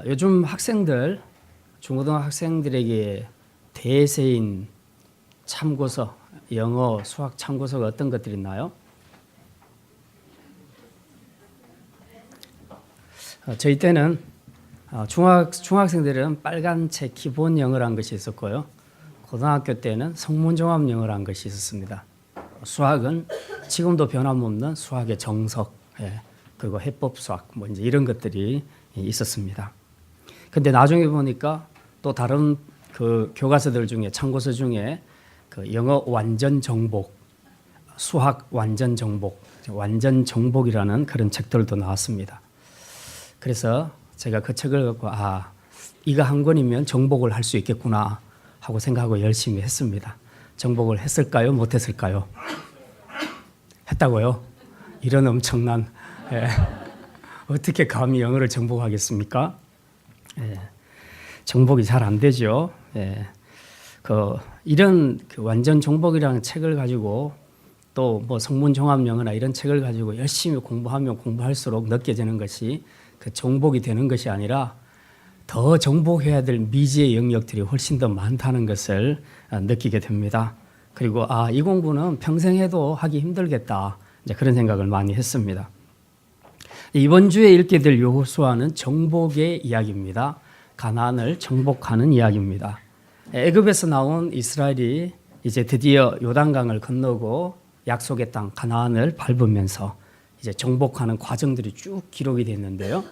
요즘 학생들, 중고등학생들에게 대세인 참고서, 영어, 수학 참고서가 어떤 것들이 있나요? 저희 때는 중학생들은 빨간 책 기본 영어라는 것이 있었고요. 고등학교 때는 성문종합 영어라는 것이 있었습니다. 수학은 지금도 변함없는 수학의 정석, 그리고 해법 수학, 뭐 이제 이런 것들이 있었습니다. 근데 나중에 보니까 또 다른 그 교과서들 중에 참고서 중에 그 영어 완전 정복, 수학 완전 정복, 완전 정복이라는 그런 책들도 나왔습니다. 그래서 제가 그 책을 갖고 이거 한 권이면 정복을 할 수 있겠구나 하고 생각하고 열심히 했습니다. 정복을 했을까요? 못했을까요? 했다고요? 이런 엄청난 어떻게 감히 영어를 정복하겠습니까? 정복이 잘 안 되죠. 이런 완전 정복이라는 책을 가지고 또 뭐 성문종합 영어나 이런 책을 가지고 열심히 공부하면 공부할수록 느껴지는 것이 그 정복이 되는 것이 아니라 더 정복해야 될 미지의 영역들이 훨씬 더 많다는 것을 느끼게 됩니다. 그리고 이 공부는 평생 해도 하기 힘들겠다, 이제 그런 생각을 많이 했습니다. 이번 주에 읽게 될 여호수아는 정복의 이야기입니다. 가나안을 정복하는 이야기입니다. 애굽에서 나온 이스라엘이 이제 드디어 요단강을 건너고 약속의 땅 가나안을 밟으면서 이제 정복하는 과정들이 쭉 기록이 됐는데요.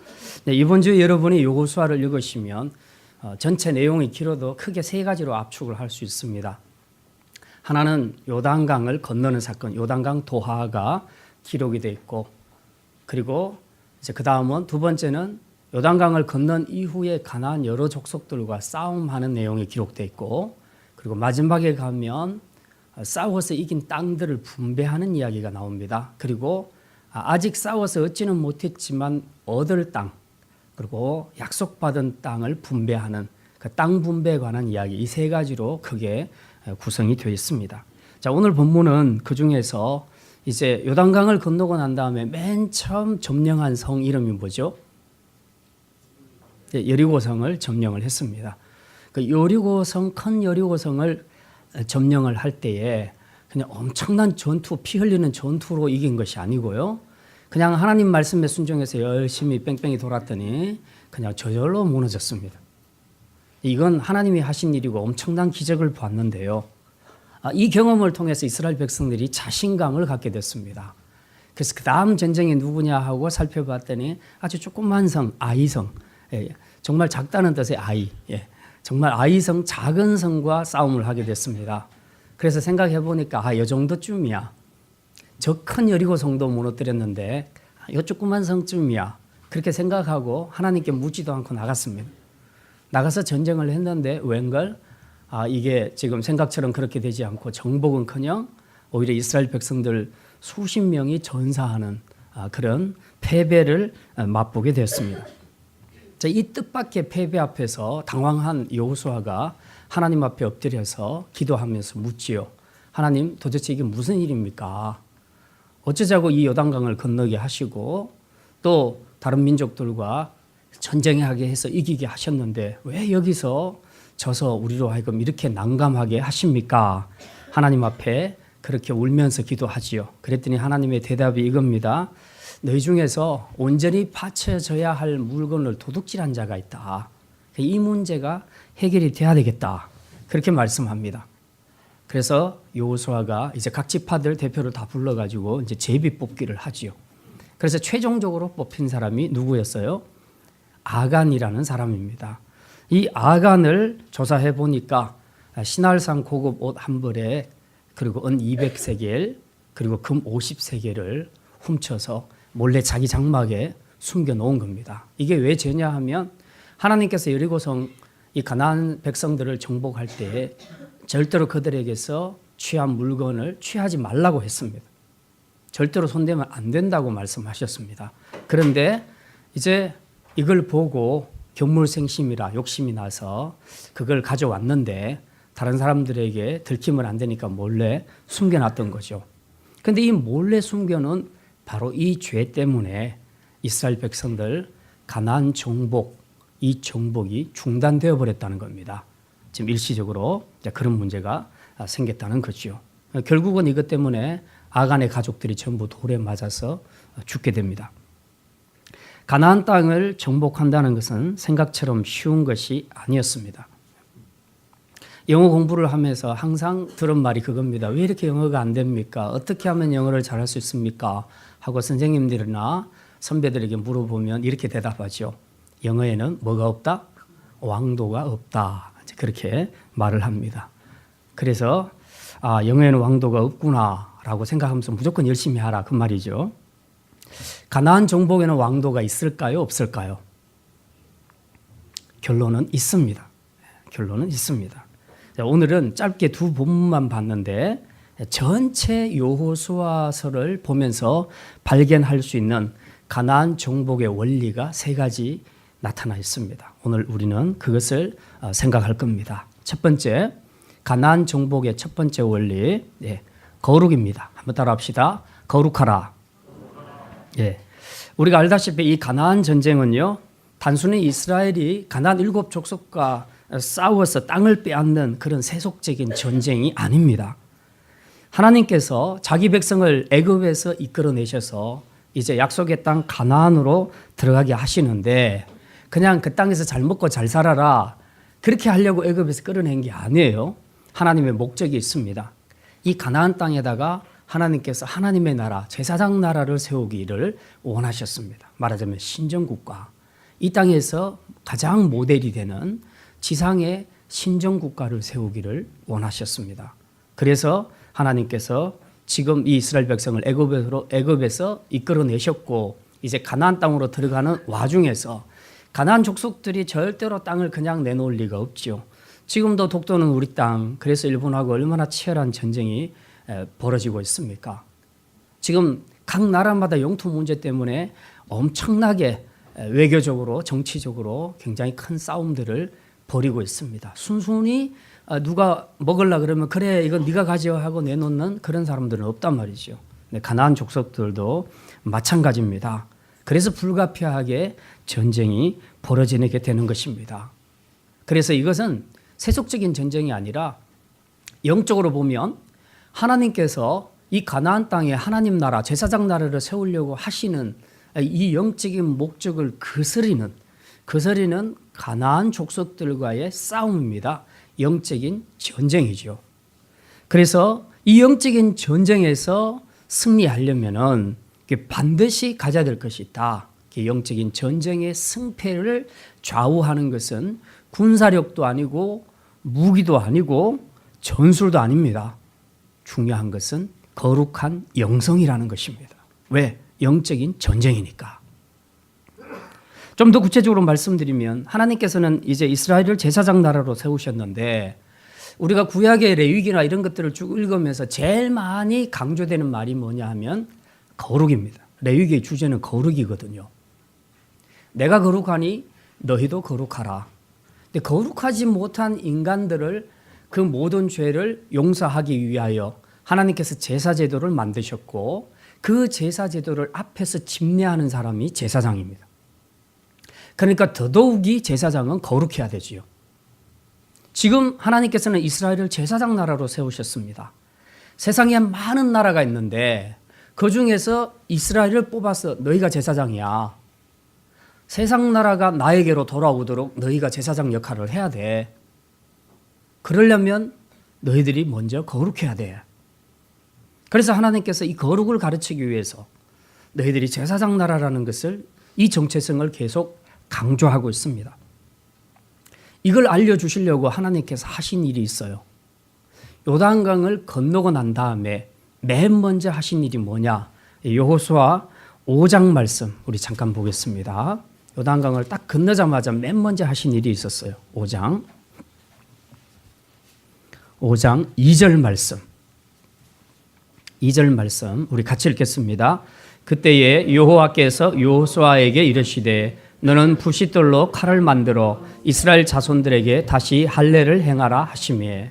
이번 주에 여러분이 여호수아를 읽으시면 전체 내용이 길어도 크게 세 가지로 압축을 할 수 있습니다. 하나는 요단강을 건너는 사건, 요단강 도하가 기록이 돼 있고, 그리고 이제 그 다음은 두 번째는 요단강을 건넌 이후에 가나안 여러 족속들과 싸움하는 내용이 기록돼 있고, 그리고 마지막에 가면 싸워서 이긴 땅들을 분배하는 이야기가 나옵니다. 그리고 아직 싸워서 얻지는 못했지만 얻을 땅, 그리고 약속받은 땅을 분배하는 그 땅 분배에 관한 이야기, 이 세 가지로 크게 구성이 되어 있습니다. 자, 오늘 본문은 그 중에서 이제 요단강을 건너고 난 다음에 맨 처음 점령한 성 이름이 뭐죠? 여리고성을 점령을 했습니다. 그 여리고성, 큰 여리고성을 점령을 할 때에 그냥 엄청난 전투, 피 흘리는 전투로 이긴 것이 아니고요. 그냥 하나님 말씀에 순종해서 열심히 뺑뺑이 돌았더니 그냥 저절로 무너졌습니다. 이건 하나님이 하신 일이고 엄청난 기적을 봤는데요. 이 경험을 통해서 이스라엘 백성들이 자신감을 갖게 됐습니다. 그래서 그 다음 전쟁이 누구냐 하고 살펴봤더니 아주 조그만 성, 아이성, 정말 작다는 뜻의 아이, 정말 아이성, 작은 성과 싸움을 하게 됐습니다. 그래서 생각해 보니까 이 정도쯤이야. 저 큰 여리고 성도 무너뜨렸는데 이 조그만 성쯤이야. 그렇게 생각하고 하나님께 묻지도 않고 나갔습니다. 나가서 전쟁을 했는데 웬걸 이게 지금 생각처럼 그렇게 되지 않고 정복은커녕 오히려 이스라엘 백성들 수십 명이 전사하는 그런 패배를 맛보게 됐습니다. 이 뜻밖의 패배 앞에서 당황한 여호수아가 하나님 앞에 엎드려서 기도하면서 묻지요. 하나님, 도대체 이게 무슨 일입니까? 어쩌자고 이 요단강을 건너게 하시고 또 다른 민족들과 전쟁하게 해서 이기게 하셨는데 왜 여기서 져서 우리로 하여금 이렇게 난감하게 하십니까? 하나님 앞에 그렇게 울면서 기도하지요. 그랬더니 하나님의 대답이 이겁니다. 너희 중에서 온전히 바쳐져야 할 물건을 도둑질한 자가 있다. 이 문제가 해결이 돼야 되겠다. 그렇게 말씀합니다. 그래서 여호수아가 이제 각 지파들 대표를 다 불러가지고 이제 제비 뽑기를 하지요. 그래서 최종적으로 뽑힌 사람이 누구였어요? 아간이라는 사람입니다. 이 아간을 조사해 보니까 신할상 고급 옷 한 벌에 그리고 은 200세겔 그리고 금 50세겔을 훔쳐서 몰래 자기 장막에 숨겨 놓은 겁니다. 이게 왜 죄냐 하면 하나님께서 여리고성 이 가나안 백성들을 정복할 때 절대로 그들에게서 취한 물건을 취하지 말라고 했습니다. 절대로 손대면 안 된다고 말씀하셨습니다. 그런데 이제 이걸 보고 견물생심이라 욕심이 나서 그걸 가져왔는데 다른 사람들에게 들키면 안 되니까 몰래 숨겨놨던 거죠. 그런데 이 몰래 숨겨놓은 바로 이 죄 때문에 이스라엘 백성들 가나안 정복 이 정복이 중단되어 버렸다는 겁니다. 지금 일시적으로 그런 문제가 생겼다는 거죠. 결국은 이것 때문에 아간의 가족들이 전부 돌에 맞아서 죽게 됩니다. 가나안 땅을 정복한다는 것은 생각처럼 쉬운 것이 아니었습니다. 영어 공부를 하면서 항상 들은 말이 그겁니다. 왜 이렇게 영어가 안 됩니까? 어떻게 하면 영어를 잘할 수 있습니까? 하고 선생님들이나 선배들에게 물어보면 이렇게 대답하죠. 영어에는 뭐가 없다? 왕도가 없다. 그렇게 말을 합니다. 그래서 영어에는 왕도가 없구나라고 생각하면서 무조건 열심히 하라 그 말이죠. 가나안 정복에는 왕도가 있을까요? 없을까요? 결론은 있습니다. 결론은 있습니다. 자, 오늘은 짧게 두 본문만 봤는데 전체 여호수아서를 보면서 발견할 수 있는 가나안 정복의 원리가 세 가지 나타나 있습니다. 오늘 우리는 그것을 생각할 겁니다. 첫 번째, 가나안 정복의 첫 번째 원리, 거룩입니다. 한번 따라합시다. 거룩하라. 우리가 알다시피 이 가나안 전쟁은요, 단순히 이스라엘이 가나안 7 족속과 싸워서 땅을 빼앗는 그런 세속적인 전쟁이 아닙니다. 하나님께서 자기 백성을 애굽에서 이끌어내셔서 이제 약속의 땅 가나안으로 들어가게 하시는데 그냥 그 땅에서 잘 먹고 잘 살아라 그렇게 하려고 애굽에서 끌어낸 게 아니에요. 하나님의 목적이 있습니다. 이 가나안 땅에다가 하나님께서 하나님의 나라, 제사장 나라를 세우기를 원하셨습니다. 말하자면 신정국가. 이 땅에서 가장 모델이 되는 지상의 신정국가를 세우기를 원하셨습니다. 그래서 하나님께서 지금 이 이스라엘 백성을 애굽에서 이끌어내셨고 이제 가나안 땅으로 들어가는 와중에서 가나안 족속들이 절대로 땅을 그냥 내놓을 리가 없죠. 지금도 독도는 우리 땅, 그래서 일본하고 얼마나 치열한 전쟁이 벌어지고 있습니까? 지금 각 나라마다 영토 문제 때문에 엄청나게 외교적으로 정치적으로 굉장히 큰 싸움들을 벌이고 있습니다. 순순히 누가 먹으려 그러면 그래 이건 네가 가져 하고 내놓는 그런 사람들은 없단 말이죠. 가나안 족속들도 마찬가지입니다. 그래서 불가피하게 전쟁이 벌어지게 되는 것입니다. 그래서 이것은 세속적인 전쟁이 아니라 영적으로 보면 하나님께서 이 가나안 땅에 하나님 나라, 제사장 나라를 세우려고 하시는 이 영적인 목적을 거스리는 가나안 족속들과의 싸움입니다. 영적인 전쟁이죠. 그래서 이 영적인 전쟁에서 승리하려면은 반드시 가져야 될 것이 있다. 영적인 전쟁의 승패를 좌우하는 것은 군사력도 아니고 무기도 아니고 전술도 아닙니다. 중요한 것은 거룩한 영성이라는 것입니다. 왜? 영적인 전쟁이니까. 좀 더 구체적으로 말씀드리면 하나님께서는 이제 이스라엘을 제사장 나라로 세우셨는데 우리가 구약의 레위기나 이런 것들을 쭉 읽으면서 제일 많이 강조되는 말이 뭐냐 하면 거룩입니다. 레위기의 주제는 거룩이거든요. 내가 거룩하니 너희도 거룩하라. 근데 거룩하지 못한 인간들을 그 모든 죄를 용서하기 위하여 하나님께서 제사제도를 만드셨고 그 제사제도를 앞에서 집례하는 사람이 제사장입니다. 그러니까 더더욱이 제사장은 거룩해야 되지요. 지금 하나님께서는 이스라엘을 제사장 나라로 세우셨습니다. 세상에 많은 나라가 있는데 그 중에서 이스라엘을 뽑아서 너희가 제사장이야. 세상 나라가 나에게로 돌아오도록 너희가 제사장 역할을 해야 돼. 그러려면 너희들이 먼저 거룩해야 돼. 그래서 하나님께서 이 거룩을 가르치기 위해서 너희들이 제사장 나라라는 것을 이 정체성을 계속 강조하고 있습니다. 이걸 알려주시려고 하나님께서 하신 일이 있어요. 요단강을 건너고 난 다음에 맨 먼저 하신 일이 뭐냐? 여호수아 5장 말씀 우리 잠깐 보겠습니다. 요단강을 딱 건너자마자 맨 먼저 하신 일이 있었어요. 5장 2절 말씀. 2절 말씀 우리 같이 읽겠습니다. 그때에 여호와께서 여호수아에게 이르시되 너는 부싯돌로 칼을 만들어 이스라엘 자손들에게 다시 할례를 행하라 하시매.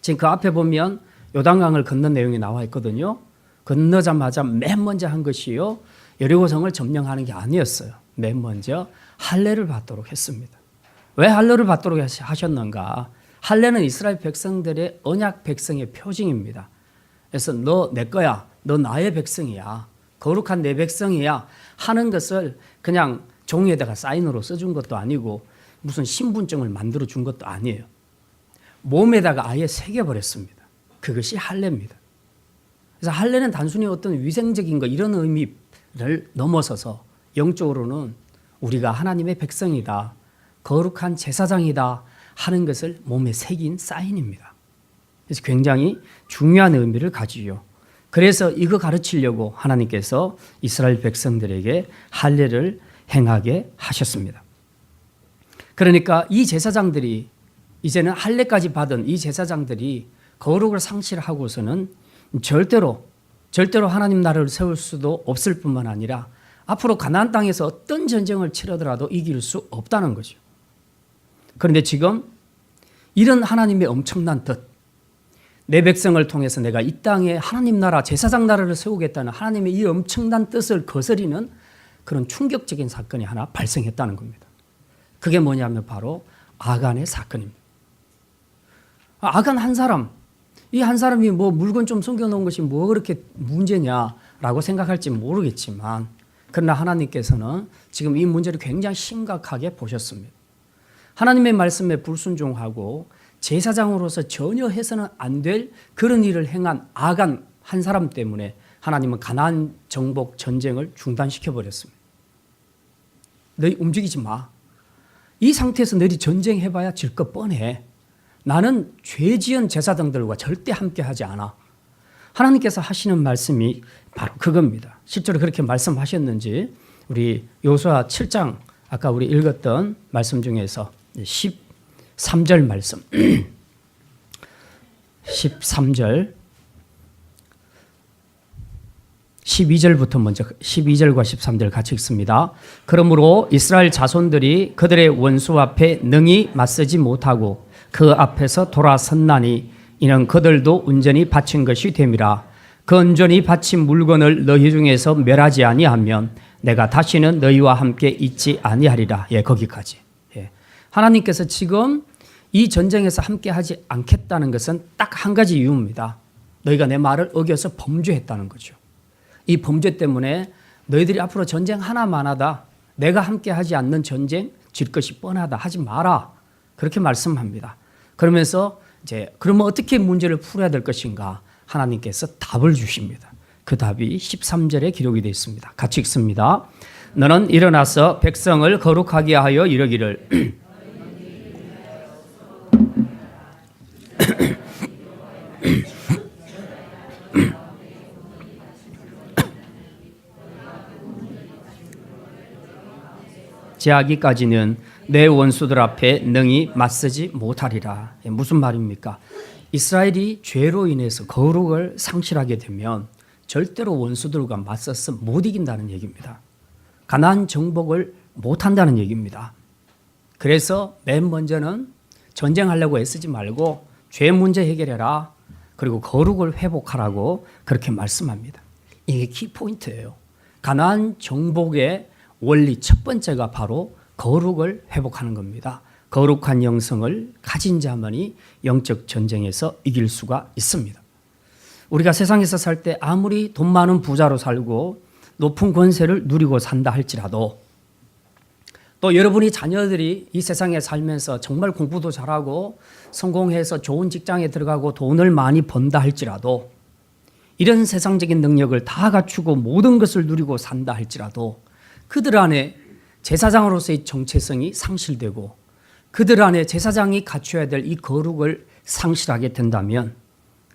지금 그 앞에 보면 요단강을 건넌 내용이 나와 있거든요. 건너자마자 맨 먼저 한 것이요 여리고성을 점령하는 게 아니었어요. 맨 먼저 할례를 받도록 했습니다. 왜 할례를 받도록 하셨는가? 할례는 이스라엘 백성들의 언약 백성의 표징입니다. 그래서 너 내 거야, 너 나의 백성이야, 거룩한 내 백성이야 하는 것을 그냥 종이에다가 사인으로 써준 것도 아니고 무슨 신분증을 만들어 준 것도 아니에요. 몸에다가 아예 새겨버렸습니다. 그것이 할례입니다. 그래서 할례는 단순히 어떤 위생적인 거 이런 의미를 넘어서서 영적으로는 우리가 하나님의 백성이다, 거룩한 제사장이다 하는 것을 몸에 새긴 사인입니다. 그래서 굉장히 중요한 의미를 가지요. 그래서 이거 가르치려고 하나님께서 이스라엘 백성들에게 할례를 행하게 하셨습니다. 그러니까 이 제사장들이 이제는 할례까지 받은 이 제사장들이 거룩을 상실하고서는 절대로 하나님 나라를 세울 수도 없을 뿐만 아니라 앞으로 가나안 땅에서 어떤 전쟁을 치르더라도 이길 수 없다는 거죠. 그런데 지금 이런 하나님의 엄청난 뜻, 내 백성을 통해서 내가 이 땅에 하나님 나라, 제사장 나라를 세우겠다는 하나님의 이 엄청난 뜻을 거스리는 그런 충격적인 사건이 하나 발생했다는 겁니다. 그게 뭐냐면 바로 아간의 사건입니다. 아간 한 사람, 이 한 사람이 뭐 물건 좀 숨겨놓은 것이 뭐 그렇게 문제냐라고 생각할지 모르겠지만, 그러나 하나님께서는 지금 이 문제를 굉장히 심각하게 보셨습니다. 하나님의 말씀에 불순종하고 제사장으로서 전혀 해서는 안 될 그런 일을 행한 아간 한 사람 때문에 하나님은 가나안 정복 전쟁을 중단시켜 버렸습니다. 너희 움직이지 마. 이 상태에서 너희 전쟁해봐야 질 것 뻔해. 나는 죄 지은 제사장들과 절대 함께하지 않아. 하나님께서 하시는 말씀이 바로 그겁니다. 실제로 그렇게 말씀하셨는지 우리 여호수아 7장 아까 우리 읽었던 말씀 중에서 13절 말씀 13절 12절부터 먼저 12절과 13절 같이 읽습니다. 그러므로 이스라엘 자손들이 그들의 원수 앞에 능히 맞서지 못하고 그 앞에서 돌아섰나니 이는 그들도 온전히 바친 것이 됨이라. 그 온전히 바친 물건을 너희 중에서 멸하지 아니하면 내가 다시는 너희와 함께 있지 아니하리라. 예, 거기까지. 예. 하나님께서 지금 이 전쟁에서 함께 하지 않겠다는 것은 딱 한 가지 이유입니다. 너희가 내 말을 어겨서 범죄했다는 거죠. 이 범죄 때문에 너희들이 앞으로 전쟁 하나만 하다 내가 함께 하지 않는 전쟁 질 것이 뻔하다 하지 마라. 그렇게 말씀합니다. 그러면서 이제 그러면 어떻게 문제를 풀어야 될 것인가 하나님께서 답을 주십니다. 그 답이 13절에 기록이 되어 있습니다. 같이 읽습니다. 너는 일어나서 백성을 거룩하게 하여 이르기를 제하기까지는 내 원수들 앞에 능히 맞서지 못하리라. 무슨 말입니까? 이스라엘이 죄로 인해서 거룩을 상실하게 되면 절대로 원수들과 맞서서 못 이긴다는 얘기입니다. 가나안 정복을 못한다는 얘기입니다. 그래서 맨 먼저는 전쟁하려고 애쓰지 말고 죄 문제 해결해라. 그리고 거룩을 회복하라고 그렇게 말씀합니다. 이게 키포인트예요. 가나안 정복의 원리 첫 번째가 바로 거룩을 회복하는 겁니다. 거룩한 영성을 가진 자만이 영적 전쟁에서 이길 수가 있습니다. 우리가 세상에서 살 때 아무리 돈 많은 부자로 살고 높은 권세를 누리고 산다 할지라도, 또 여러분이 자녀들이 이 세상에 살면서 정말 공부도 잘하고 성공해서 좋은 직장에 들어가고 돈을 많이 번다 할지라도, 이런 세상적인 능력을 다 갖추고 모든 것을 누리고 산다 할지라도 그들 안에 제사장으로서의 정체성이 상실되고 그들 안에 제사장이 갖춰야 될 이 거룩을 상실하게 된다면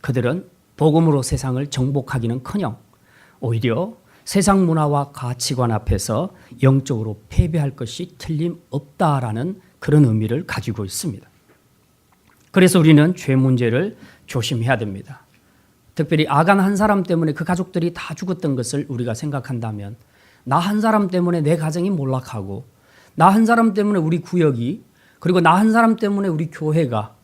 그들은 복음으로 세상을 정복하기는커녕 오히려 세상 문화와 가치관 앞에서 영적으로 패배할 것이 틀림없다라는 그런 의미를 가지고 있습니다. 그래서 우리는 죄 문제를 조심해야 됩니다. 특별히 아간 한 사람 때문에 그 가족들이 다 죽었던 것을 우리가 생각한다면, 나 한 사람 때문에 내 가정이 몰락하고, 나 한 사람 때문에 우리 구역이, 그리고 나 한 사람 때문에 우리 교회가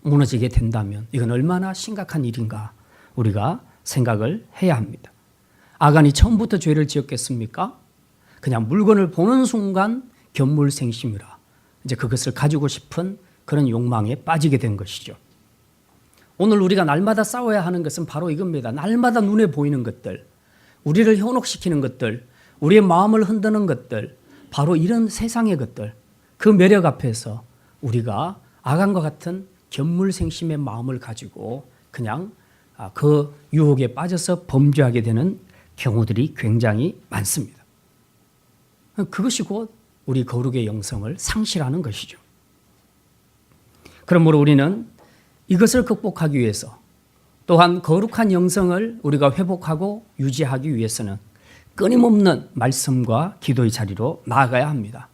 무너지게 된다면 이건 얼마나 심각한 일인가 우리가 생각을 해야 합니다. 아간이 처음부터 죄를 지었겠습니까? 그냥 물건을 보는 순간 견물생심이라 이제 그것을 가지고 싶은 그런 욕망에 빠지게 된 것이죠. 오늘 우리가 날마다 싸워야 하는 것은 바로 이겁니다. 날마다 눈에 보이는 것들, 우리를 현혹시키는 것들, 우리의 마음을 흔드는 것들, 바로 이런 세상의 것들, 그 매력 앞에서 우리가 아간과 같은 견물생심의 마음을 가지고 그냥 그 유혹에 빠져서 범죄하게 되는 경우들이 굉장히 많습니다. 그것이 곧 우리 거룩의 영성을 상실하는 것이죠. 그러므로 우리는 이것을 극복하기 위해서 또한 거룩한 영성을 우리가 회복하고 유지하기 위해서는 끊임없는 말씀과 기도의 자리로 나아가야 합니다.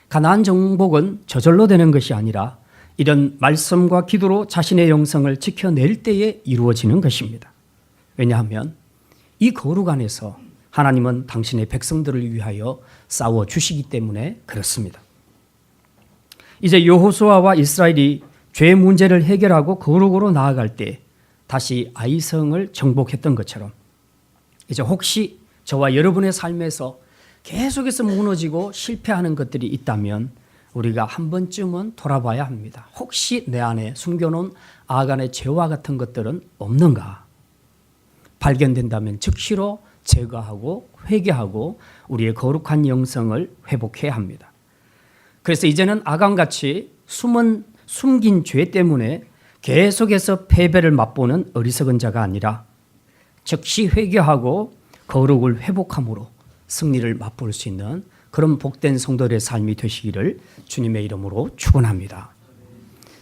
가나안 정복은 저절로 되는 것이 아니라 이런 말씀과 기도로 자신의 영성을 지켜낼 때에 이루어지는 것입니다. 왜냐하면 이 거룩 안에서 하나님은 당신의 백성들을 위하여 싸워주시기 때문에 그렇습니다. 이제 여호수아와 이스라엘이 죄 문제를 해결하고 거룩으로 나아갈 때 다시 아이성을 정복했던 것처럼 이제 혹시 저와 여러분의 삶에서 계속해서 무너지고 실패하는 것들이 있다면 우리가 한 번쯤은 돌아봐야 합니다. 혹시 내 안에 숨겨놓은 아간의 죄와 같은 것들은 없는가? 발견된다면 즉시로 제거하고 회개하고 우리의 거룩한 영성을 회복해야 합니다. 그래서 이제는 아간같이 숨긴 죄 때문에 계속해서 패배를 맛보는 어리석은 자가 아니라 즉시 회개하고 거룩을 회복함으로 승리를 맛볼 수 있는 그런 복된 성도들의 삶이 되시기를 주님의 이름으로 축원합니다.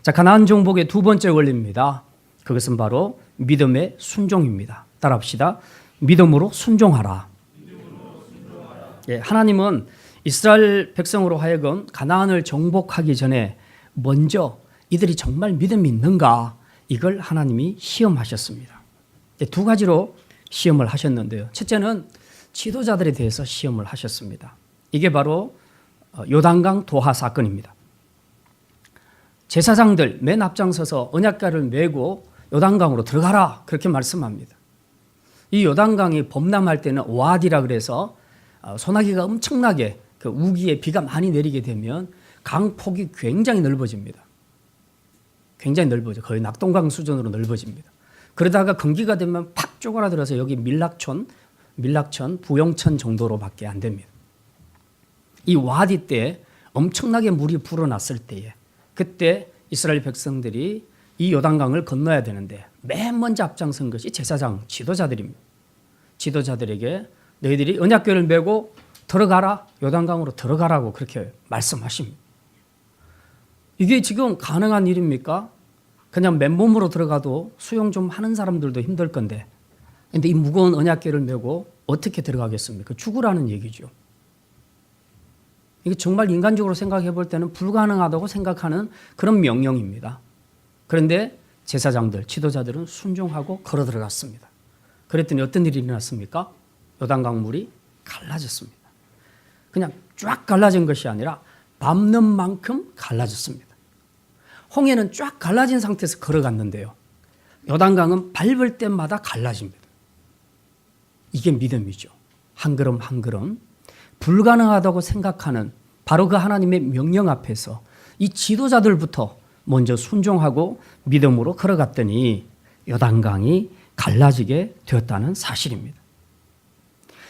자, 가나안 정복의 두 번째 원리입니다. 그것은 바로 믿음의 순종입니다. 따라합시다. 믿음으로 순종하라. 예, 하나님은 이스라엘 백성으로 하여금 가나안을 정복하기 전에 먼저 이들이 정말 믿음이 있는가 이걸 하나님이 시험하셨습니다. 두 가지로 시험을 하셨는데요. 첫째는 지도자들에 대해서 시험을 하셨습니다. 이게 바로 요단강 도하 사건입니다. 제사장들 맨 앞장서서 언약궤를 메고 요단강으로 들어가라 그렇게 말씀합니다. 이 요단강이 범람할 때는 와디라 그래서 소나기가 엄청나게 그 우기에 비가 많이 내리게 되면 강폭이 굉장히 넓어집니다. 굉장히 넓어져. 거의 낙동강 수준으로 넓어집니다. 그러다가 건기가 되면 팍 쪼그라들어서 여기 밀락천, 부영천 정도로밖에 안 됩니다. 이 와디 때 엄청나게 물이 불어났을 때에 그때 이스라엘 백성들이 이 요단강을 건너야 되는데 맨 먼저 앞장선 것이 제사장 지도자들입니다. 지도자들에게 너희들이 언약궤를 메고 들어가라, 요단강으로 들어가라고 그렇게 말씀하십니다. 이게 지금 가능한 일입니까? 그냥 맨몸으로 들어가도 수영 좀 하는 사람들도 힘들 건데 근데 이 무거운 언약궤를 메고 어떻게 들어가겠습니까? 죽으라는 얘기죠. 이게 정말 인간적으로 생각해 볼 때는 불가능하다고 생각하는 그런 명령입니다. 그런데 제사장들, 지도자들은 순종하고 걸어 들어갔습니다. 그랬더니 어떤 일이 일어났습니까? 요단강 물이 갈라졌습니다. 그냥 쫙 갈라진 것이 아니라 밟는 만큼 갈라졌습니다. 홍해는 쫙 갈라진 상태에서 걸어갔는데요. 요단강은 밟을 때마다 갈라집니다. 이게 믿음이죠. 한 걸음 한 걸음 불가능하다고 생각하는 바로 그 하나님의 명령 앞에서 이 지도자들부터 먼저 순종하고 믿음으로 걸어갔더니 요단강이 갈라지게 되었다는 사실입니다.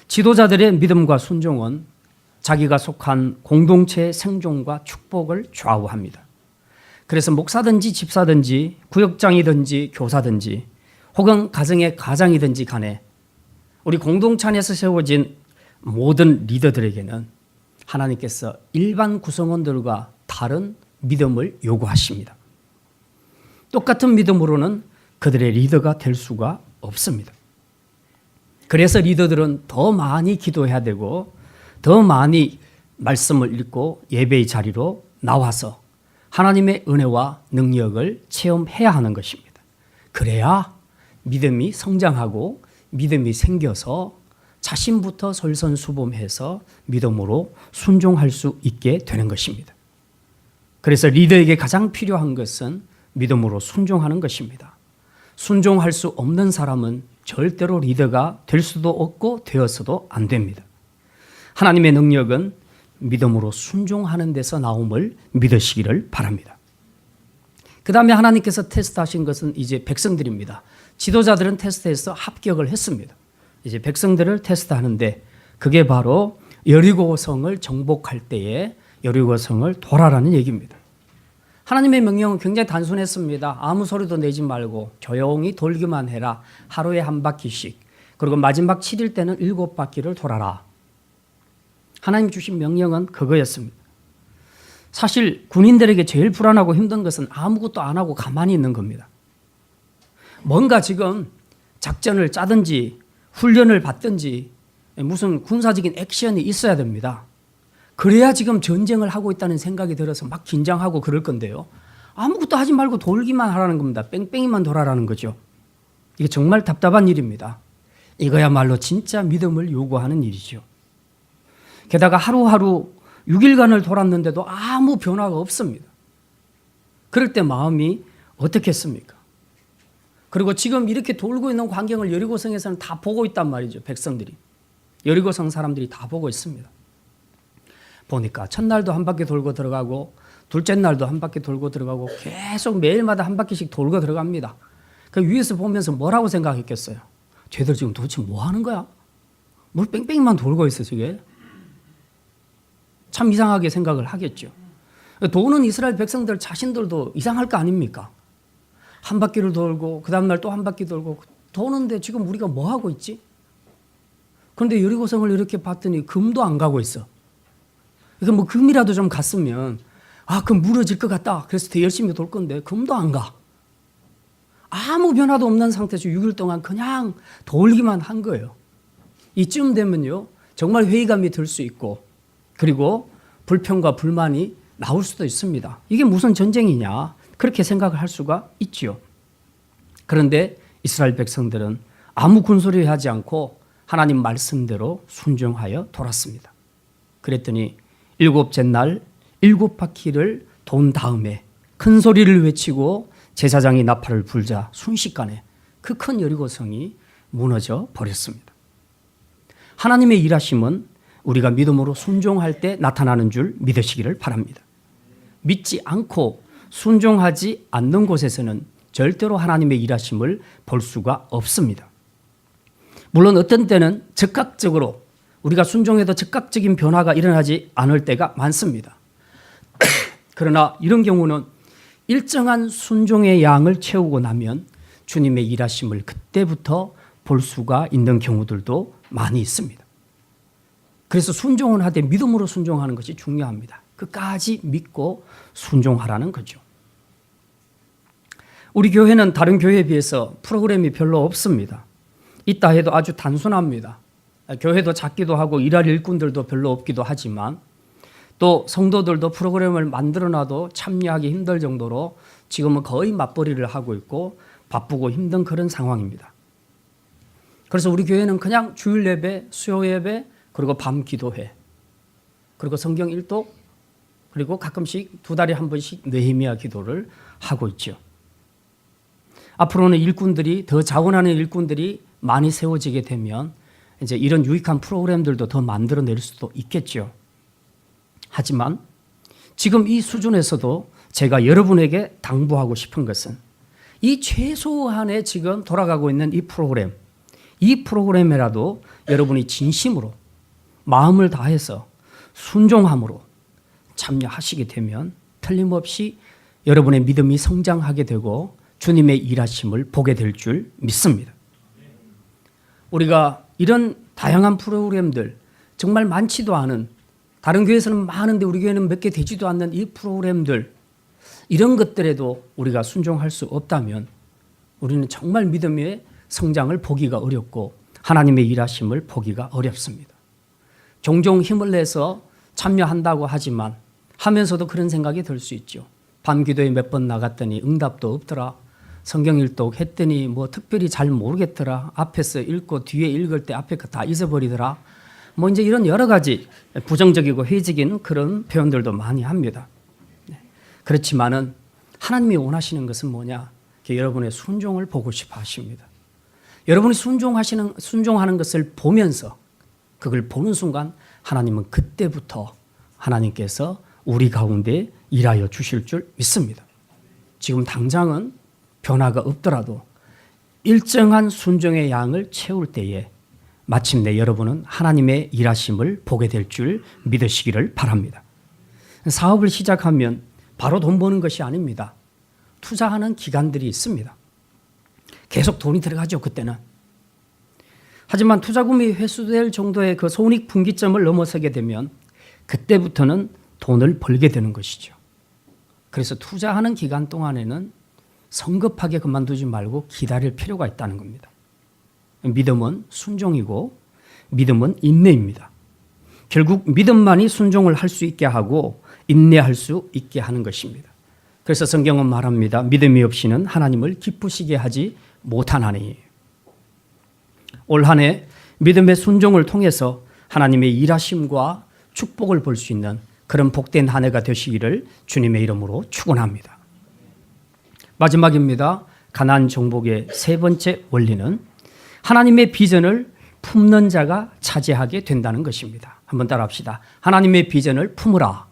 지도자들의 믿음과 순종은 자기가 속한 공동체의 생존과 축복을 좌우합니다. 그래서 목사든지 집사든지 구역장이든지 교사든지 혹은 가정의 가장이든지 간에 우리 공동체 안에서 세워진 모든 리더들에게는 하나님께서 일반 구성원들과 다른 믿음을 요구하십니다. 똑같은 믿음으로는 그들의 리더가 될 수가 없습니다. 그래서 리더들은 더 많이 기도해야 되고 더 많이 말씀을 읽고 예배의 자리로 나와서 하나님의 은혜와 능력을 체험해야 하는 것입니다. 그래야 믿음이 성장하고 믿음이 생겨서 자신부터 솔선수범해서 믿음으로 순종할 수 있게 되는 것입니다. 그래서 리더에게 가장 필요한 것은 믿음으로 순종하는 것입니다. 순종할 수 없는 사람은 절대로 리더가 될 수도 없고 되어서도 안 됩니다. 하나님의 능력은 믿음으로 순종하는 데서 나옴을 믿으시기를 바랍니다. 그 다음에 하나님께서 테스트하신 것은 이제 백성들입니다. 지도자들은 테스트에서 합격을 했습니다. 이제 백성들을 테스트하는데 그게 바로 여리고성을 정복할 때에 여리고성을 돌아라는 얘기입니다. 하나님의 명령은 굉장히 단순했습니다. 아무 소리도 내지 말고 조용히 돌기만 해라. 하루에 한 바퀴씩. 그리고 마지막 7일 때는 7바퀴를 돌아라. 하나님 주신 명령은 그거였습니다. 사실 군인들에게 제일 불안하고 힘든 것은 아무것도 안 하고 가만히 있는 겁니다. 뭔가 지금 작전을 짜든지 훈련을 받든지 무슨 군사적인 액션이 있어야 됩니다. 그래야 지금 전쟁을 하고 있다는 생각이 들어서 막 긴장하고 그럴 건데요. 아무것도 하지 말고 돌기만 하라는 겁니다. 뺑뺑이만 돌아라는 거죠. 이게 정말 답답한 일입니다. 이거야말로 진짜 믿음을 요구하는 일이죠. 게다가 하루하루 6일간을 돌았는데도 아무 변화가 없습니다. 그럴 때 마음이 어떻겠습니까? 그리고 지금 이렇게 돌고 있는 광경을 여리고성에서는 다 보고 있단 말이죠. 백성들이. 여리고성 사람들이 다 보고 있습니다. 보니까 첫날도 한 바퀴 돌고 들어가고 둘째 날도 한 바퀴 돌고 들어가고 계속 매일마다 한 바퀴씩 돌고 들어갑니다. 그 위에서 보면서 뭐라고 생각했겠어요? 쟤들 지금 도대체 뭐 하는 거야? 뭘 뺑뺑이만 돌고 있어 저게? 참 이상하게 생각을 하겠죠. 도는 이스라엘 백성들 자신들도 이상할 거 아닙니까? 한 바퀴를 돌고 그 다음날 또 한 바퀴 돌고 도는데 지금 우리가 뭐 하고 있지? 그런데 여리고성을 이렇게 봤더니 금도 안 가고 있어. 그러니까 뭐 금이라도 좀 갔으면 금 무너질 것 같다. 그래서 더 열심히 돌 건데 금도 안 가. 아무 변화도 없는 상태에서 6일 동안 그냥 돌기만 한 거예요. 이쯤 되면요 정말 회의감이 들 수 있고 그리고 불평과 불만이 나올 수도 있습니다. 이게 무슨 전쟁이냐 그렇게 생각을 할 수가 있지요. 그런데 이스라엘 백성들은 아무 군소리 하지 않고 하나님 말씀대로 순종하여 돌았습니다. 그랬더니 7째 날 7바퀴를 돈 다음에 큰 소리를 외치고 제사장이 나팔을 불자 순식간에 그 큰 여리고성이 무너져 버렸습니다. 하나님의 일하심은 우리가 믿음으로 순종할 때 나타나는 줄 믿으시기를 바랍니다. 믿지 않고 순종하지 않는 곳에서는 절대로 하나님의 일하심을 볼 수가 없습니다. 물론 어떤 때는 즉각적으로 우리가 순종해도 즉각적인 변화가 일어나지 않을 때가 많습니다. 그러나 이런 경우는 일정한 순종의 양을 채우고 나면 주님의 일하심을 그때부터 볼 수가 있는 경우들도 많이 있습니다. 그래서 순종은 하되 믿음으로 순종하는 것이 중요합니다. 끝까지 믿고 순종하라는 거죠. 우리 교회는 다른 교회에 비해서 프로그램이 별로 없습니다. 있다 해도 아주 단순합니다. 교회도 작기도 하고 일할 일꾼들도 별로 없기도 하지만 또 성도들도 프로그램을 만들어놔도 참여하기 힘들 정도로 지금은 거의 맞벌이를 하고 있고 바쁘고 힘든 그런 상황입니다. 그래서 우리 교회는 그냥 주일 예배, 수요 예배, 그리고 밤 기도회, 그리고 성경 일독, 그리고 가끔씩 2달에 한 번씩 느헤미야 기도를 하고 있죠. 앞으로는 일꾼들이 더 자원하는 일꾼들이 많이 세워지게 되면 이제 이런 유익한 프로그램들도 더 만들어낼 수도 있겠죠. 하지만 지금 이 수준에서도 제가 여러분에게 당부하고 싶은 것은 이 최소한의 지금 돌아가고 있는 이 프로그램이라도 여러분이 진심으로 마음을 다해서 순종함으로 참여하시게 되면 틀림없이 여러분의 믿음이 성장하게 되고 주님의 일하심을 보게 될 줄 믿습니다. 우리가 이런 다양한 프로그램들 정말 많지도 않은 다른 교회에서는 많은데 우리 교회는 몇 개 되지도 않는 이 프로그램들 이런 것들에도 우리가 순종할 수 없다면 우리는 정말 믿음의 성장을 보기가 어렵고 하나님의 일하심을 보기가 어렵습니다. 종종 힘을 내서 참여한다고 하지만 하면서도 그런 생각이 들 수 있죠. 밤 기도에 몇 번 나갔더니 응답도 없더라. 성경 일독 했더니 뭐 특별히 잘 모르겠더라. 앞에서 읽고 뒤에 읽을 때 앞에 거 다 잊어버리더라. 뭐 이제 이런 여러 가지 부정적이고 회의적인 그런 표현들도 많이 합니다. 그렇지만은 하나님이 원하시는 것은 뭐냐? 여러분의 순종을 보고 싶어 하십니다. 여러분이 순종하는 것을 보면서 그걸 보는 순간 하나님은 그때부터 하나님께서 우리 가운데 일하여 주실 줄 믿습니다. 지금 당장은 변화가 없더라도 일정한 순종의 양을 채울 때에 마침내 여러분은 하나님의 일하심을 보게 될 줄 믿으시기를 바랍니다. 사업을 시작하면 바로 돈 버는 것이 아닙니다. 투자하는 기간들이 있습니다. 계속 돈이 들어가죠, 그때는. 하지만 투자금이 회수될 정도의 그 손익분기점을 넘어서게 되면 그때부터는 돈을 벌게 되는 것이죠. 그래서 투자하는 기간 동안에는 성급하게 그만두지 말고 기다릴 필요가 있다는 겁니다. 믿음은 순종이고 믿음은 인내입니다. 결국 믿음만이 순종을 할 수 있게 하고 인내할 수 있게 하는 것입니다. 그래서 성경은 말합니다. 믿음이 없이는 하나님을 기쁘시게 하지 못하나니. 올 한 해 믿음의 순종을 통해서 하나님의 일하심과 축복을 볼 수 있는 그런 복된 한 해가 되시기를 주님의 이름으로 축원합니다. 마지막입니다. 가나안 정복의 세 번째 원리는 하나님의 비전을 품는 자가 차지하게 된다는 것입니다. 한번 따라합시다. 하나님의 비전을 품으라.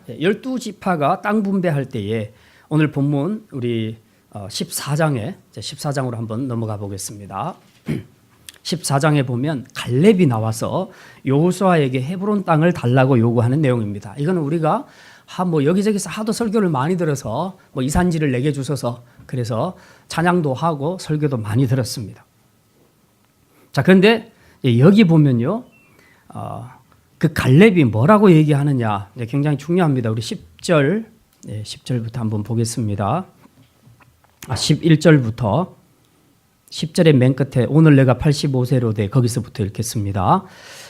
12지파가 땅 분배할 때에 오늘 본문 우리 14장으로 한번 넘어가 보겠습니다. 14장에 보면 갈렙이 나와서 여호수아에게 헤브론 땅을 달라고 요구하는 내용입니다. 이거는 우리가 여기저기서 하도 설교를 많이 들어서 이산지를 내게 주셔서 그래서 찬양도 하고 설교도 많이 들었습니다. 자, 그런데 여기 보면요, 그 갈렙이 뭐라고 얘기하느냐 굉장히 중요합니다. 우리 10절부터 한번 보겠습니다. 11절부터 10절의 맨 끝에 오늘 내가 85세로 돼 거기서부터 읽겠습니다.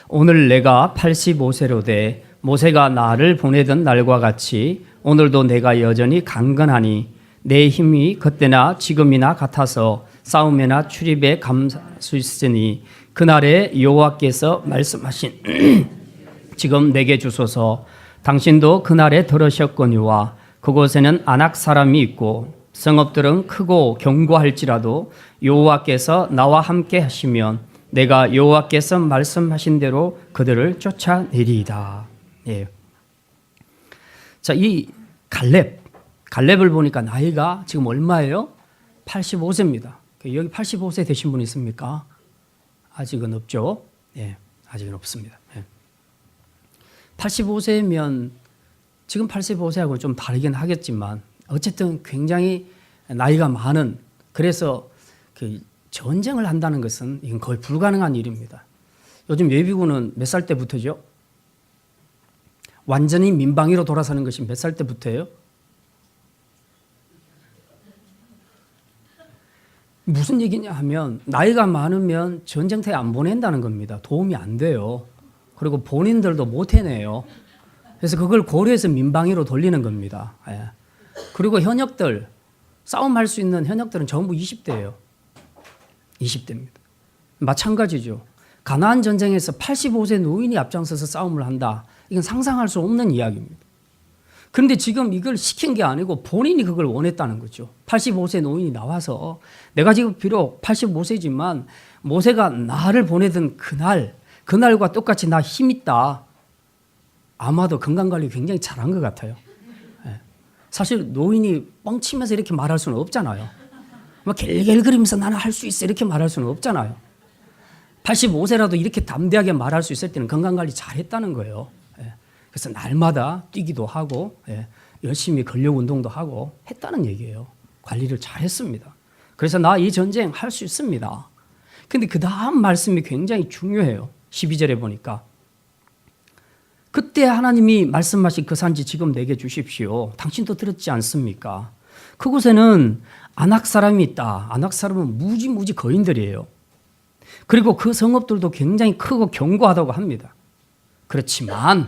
오늘 내가 85세로 돼 모세가 나를 보내던 날과 같이 오늘도 내가 여전히 강건하니 내 힘이 그때나 지금이나 같아서 싸움에나 출입에 감사할 수 있으니 그날에 여호와께서 말씀하신 지금 내게 주소서. 당신도 그날에 들으셨거니와 그곳에는 아낙 사람이 있고 성읍들은 크고 견고할지라도 여호와께서 나와 함께 하시면 내가 여호와께서 말씀하신 대로 그들을 쫓아내리이다. 예. 자, 이 갈렙을 보니까 나이가 지금 얼마예요? 85세입니다. 여기 85세 되신 분 있습니까? 아직은 없죠. 예, 아직은 없습니다. 예. 85세면 지금 85세하고 좀 다르긴 하겠지만 어쨌든 굉장히 나이가 많은, 그래서 그 전쟁을 한다는 것은 이건 거의 불가능한 일입니다. 요즘 예비군은 몇 살 때부터죠? 완전히 민방위로 돌아서는 것이 몇 살 때부터예요? 무슨 얘기냐 하면 나이가 많으면 전쟁터에 안 보낸다는 겁니다. 도움이 안 돼요. 그리고 본인들도 못 해내요. 그래서 그걸 고려해서 민방위로 돌리는 겁니다. 예. 그리고 현역들, 싸움할 수 있는 현역들은 전부 20대예요. 20대입니다. 마찬가지죠. 가나안 전쟁에서 85세 노인이 앞장서서 싸움을 한다. 이건 상상할 수 없는 이야기입니다. 그런데 지금 이걸 시킨 게 아니고 본인이 그걸 원했다는 거죠. 85세 노인이 나와서 내가 지금 비록 85세지만 모세가 나를 보내던 그날과 똑같이 나 힘 있다. 아마도 건강관리 굉장히 잘한 것 같아요. 사실 노인이 뻥치면서 이렇게 말할 수는 없잖아요. 막 갤갤거리면서 나는 할 수 있어 이렇게 말할 수는 없잖아요. 85세라도 이렇게 담대하게 말할 수 있을 때는 건강관리 잘했다는 거예요. 그래서 날마다 뛰기도 하고 열심히 근력 운동도 하고 했다는 얘기예요. 관리를 잘했습니다. 그래서 나 이 전쟁 할 수 있습니다. 근데 그 다음 말씀이 굉장히 중요해요. 12절에 보니까 그때 하나님이 말씀하신 그 산지 지금 내게 주십시오. 당신도 들었지 않습니까? 그곳에는 아낙 사람이 있다. 아낙 사람은 무지 거인들이에요. 그리고 그 성읍들도 굉장히 크고 견고하다고 합니다. 그렇지만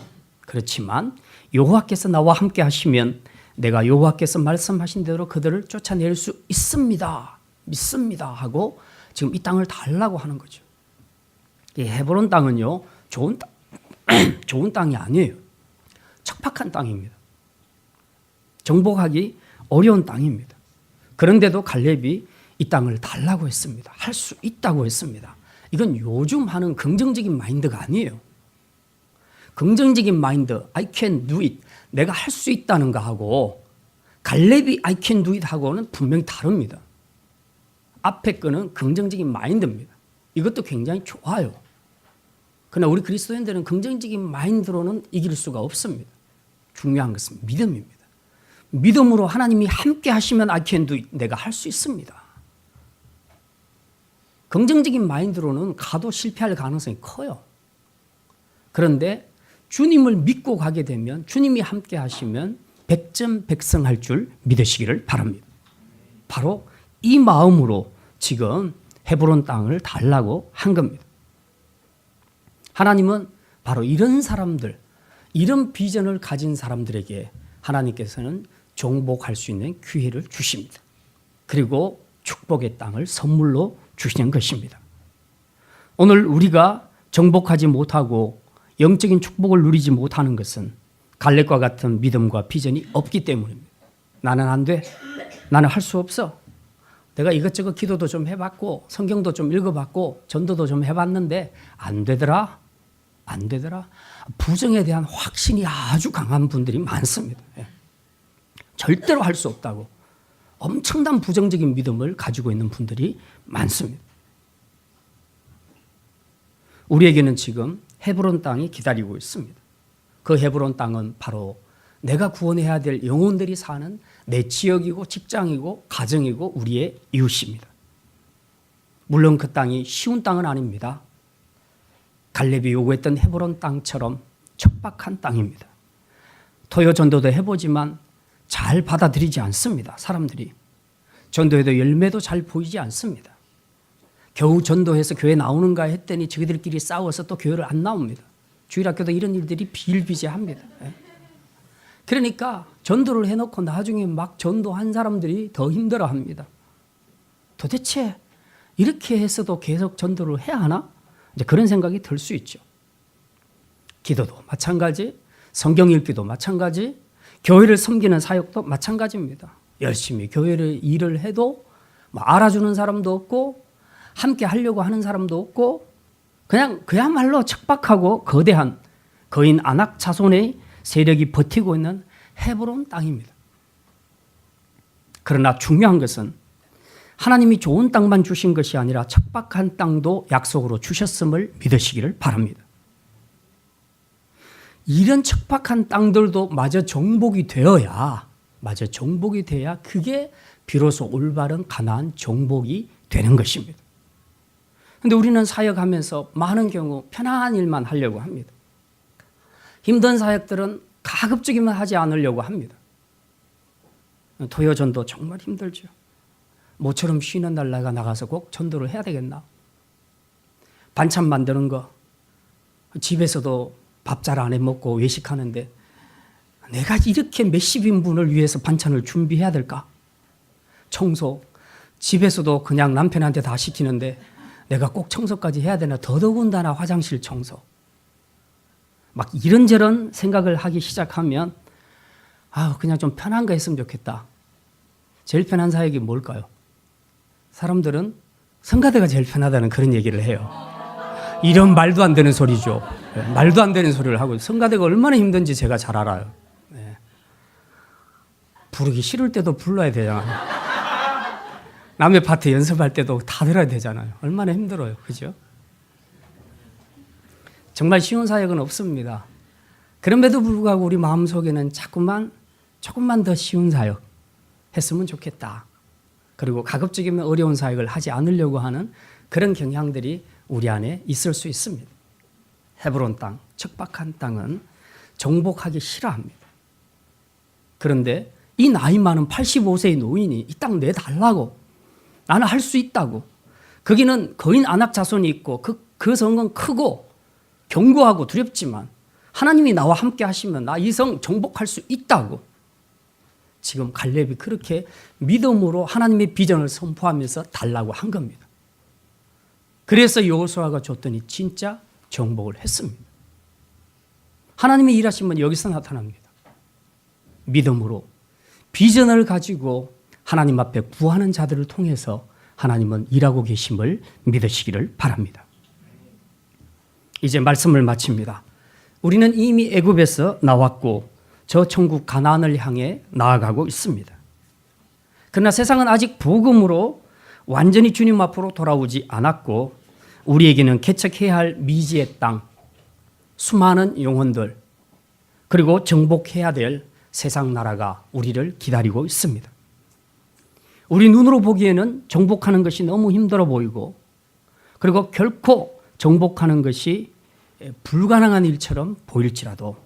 여호와께서 나와 함께 하시면 내가 여호와께서 말씀하신 대로 그들을 쫓아낼 수 있습니다. 믿습니다 하고 지금 이 땅을 달라고 하는 거죠. 이 헤브론 땅은요, 좋은 땅이 아니에요. 척박한 땅입니다. 정복하기 어려운 땅입니다. 그런데도 갈렙이 이 땅을 달라고 했습니다. 할 수 있다고 했습니다. 이건 요즘 하는 긍정적인 마인드가 아니에요. 긍정적인 마인드, I can do it, 내가 할 수 있다는 거 하고 갈렙이 I can do it 하고는 분명히 다릅니다. 앞에 거는 긍정적인 마인드입니다. 이것도 굉장히 좋아요. 그러나 우리 그리스도인들은 긍정적인 마인드로는 이길 수가 없습니다. 중요한 것은 믿음입니다. 믿음으로 하나님이 함께 하시면 I can do it, 내가 할 수 있습니다. 긍정적인 마인드로는 가도 실패할 가능성이 커요. 그런데 주님을 믿고 가게 되면 주님이 함께 하시면 백전백승할 줄 믿으시기를 바랍니다. 바로 이 마음으로 지금 헤브론 땅을 달라고 한 겁니다. 하나님은 바로 이런 사람들, 이런 비전을 가진 사람들에게 하나님께서는 정복할 수 있는 기회를 주십니다. 그리고 축복의 땅을 선물로 주시는 것입니다. 오늘 우리가 정복하지 못하고 영적인 축복을 누리지 못하는 것은 갈렙과 같은 믿음과 비전이 없기 때문입니다. 나는 안 돼. 나는 할 수 없어. 내가 이것저것 기도도 좀 해봤고 성경도 좀 읽어봤고 전도도 좀 해봤는데 안 되더라. 안 되더라. 부정에 대한 확신이 아주 강한 분들이 많습니다. 절대로 할 수 없다고 엄청난 부정적인 믿음을 가지고 있는 분들이 많습니다. 우리에게는 지금 헤브론 땅이 기다리고 있습니다. 그 헤브론 땅은 바로 내가 구원해야 될 영혼들이 사는 내 지역이고 직장이고 가정이고 우리의 이웃입니다. 물론 그 땅이 쉬운 땅은 아닙니다. 갈렙이 요구했던 헤브론 땅처럼 척박한 땅입니다. 토요 전도도 해보지만 잘 받아들이지 않습니다. 사람들이. 전도해도 열매도 잘 보이지 않습니다. 겨우 전도해서 교회 나오는가 했더니 저희들끼리 싸워서 또 교회를 안 나옵니다. 주일학교도 이런 일들이 비일비재합니다. 그러니까 전도를 해놓고 나중에 막 전도한 사람들이 더 힘들어합니다. 도대체 이렇게 해서도 계속 전도를 해야 하나? 이제 그런 생각이 들 수 있죠. 기도도 마찬가지, 성경 읽기도 마찬가지, 교회를 섬기는 사역도 마찬가지입니다. 열심히 교회를 일을 해도 뭐 알아주는 사람도 없고 함께 하려고 하는 사람도 없고 그냥 그야말로 척박하고 거대한 거인 아낙 자손의 세력이 버티고 있는 헤브론 땅입니다. 그러나 중요한 것은 하나님이 좋은 땅만 주신 것이 아니라 척박한 땅도 약속으로 주셨음을 믿으시기를 바랍니다. 이런 척박한 땅들도 마저 정복이 되어야 그게 비로소 올바른 가나안 정복이 되는 것입니다. 그런데 우리는 사역하면서 많은 경우 편안한 일만 하려고 합니다. 힘든 사역들은 가급적이면 하지 않으려고 합니다. 토요전도 정말 힘들죠. 모처럼 쉬는 날 내가 나가서 꼭 전도를 해야 되겠나? 반찬 만드는 거, 집에서도 밥 잘 안 해 먹고 외식하는데 내가 이렇게 몇십 인분을 위해서 반찬을 준비해야 될까? 청소, 집에서도 그냥 남편한테 다 시키는데 내가 꼭 청소까지 해야 되나? 더더군다나 화장실 청소. 막 이런저런 생각을 하기 시작하면 그냥 좀 편한 거 했으면 좋겠다. 제일 편한 사역이 뭘까요? 사람들은 성가대가 제일 편하다는 그런 얘기를 해요. 이런 말도 안 되는 소리죠. 말도 안 되는 소리를 하고 성가대가 얼마나 힘든지 제가 잘 알아요. 부르기 싫을 때도 불러야 되잖아요. 남의 파트 연습할 때도 다 들어야 되잖아요. 얼마나 힘들어요. 그죠? 정말 쉬운 사역은 없습니다. 그럼에도 불구하고 우리 마음속에는 조금만 더 쉬운 사역 했으면 좋겠다. 그리고 가급적이면 어려운 사역을 하지 않으려고 하는 그런 경향들이 우리 안에 있을 수 있습니다. 헤브론 땅, 척박한 땅은 정복하기 싫어합니다. 그런데 이 나이 많은 85세의 노인이 이 땅 내달라고, 나는 할 수 있다고, 거기는 거인 아낙 자손이 있고 그 성은 크고 견고하고 두렵지만 하나님이 나와 함께 하시면 나 이 성 정복할 수 있다고, 지금 갈렙이 그렇게 믿음으로 하나님의 비전을 선포하면서 달라고 한 겁니다. 그래서 여호수아가 줬더니 진짜 정복을 했습니다. 하나님의 일하시면 여기서 나타납니다. 믿음으로 비전을 가지고 하나님 앞에 구하는 자들을 통해서 하나님은 일하고 계심을 믿으시기를 바랍니다. 이제 말씀을 마칩니다. 우리는 이미 애굽에서 나왔고 저 천국 가나안을 향해 나아가고 있습니다. 그러나 세상은 아직 복음으로 완전히 주님 앞으로 돌아오지 않았고 우리에게는 개척해야 할 미지의 땅, 수많은 영혼들, 그리고 정복해야 될 세상 나라가 우리를 기다리고 있습니다. 우리 눈으로 보기에는 정복하는 것이 너무 힘들어 보이고 그리고 결코 정복하는 것이 불가능한 일처럼 보일지라도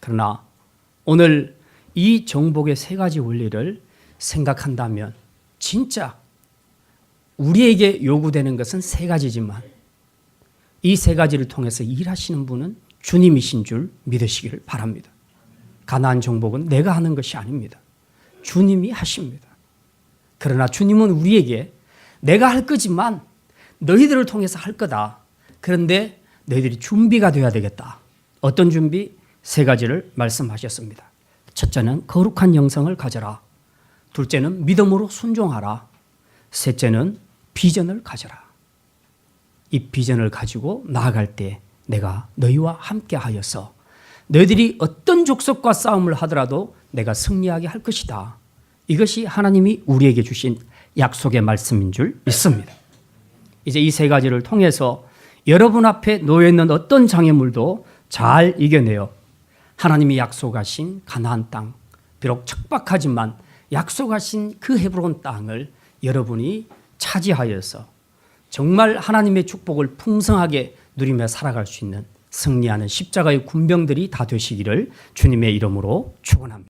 그러나 오늘 이 정복의 세 가지 원리를 생각한다면 진짜 우리에게 요구되는 것은 세 가지지만 이 세 가지를 통해서 일하시는 분은 주님이신 줄 믿으시기를 바랍니다. 가나안 정복은 내가 하는 것이 아닙니다. 주님이 하십니다. 그러나 주님은 우리에게 내가 할 거지만 너희들을 통해서 할 거다. 그런데 너희들이 준비가 되어야 되겠다. 어떤 준비? 세 가지를 말씀하셨습니다. 첫째는 거룩한 영성을 가져라. 둘째는 믿음으로 순종하라. 셋째는 비전을 가져라. 이 비전을 가지고 나아갈 때 내가 너희와 함께 하여서 너희들이 어떤 족속과 싸움을 하더라도 내가 승리하게 할 것이다. 이것이 하나님이 우리에게 주신 약속의 말씀인 줄 믿습니다. 이제 이 세 가지를 통해서 여러분 앞에 놓여있는 어떤 장애물도 잘 이겨내어 하나님이 약속하신 가나안 땅, 비록 척박하지만 약속하신 그 헤브론 땅을 여러분이 차지하여서 정말 하나님의 축복을 풍성하게 누리며 살아갈 수 있는 승리하는 십자가의 군병들이 다 되시기를 주님의 이름으로 축원합니다.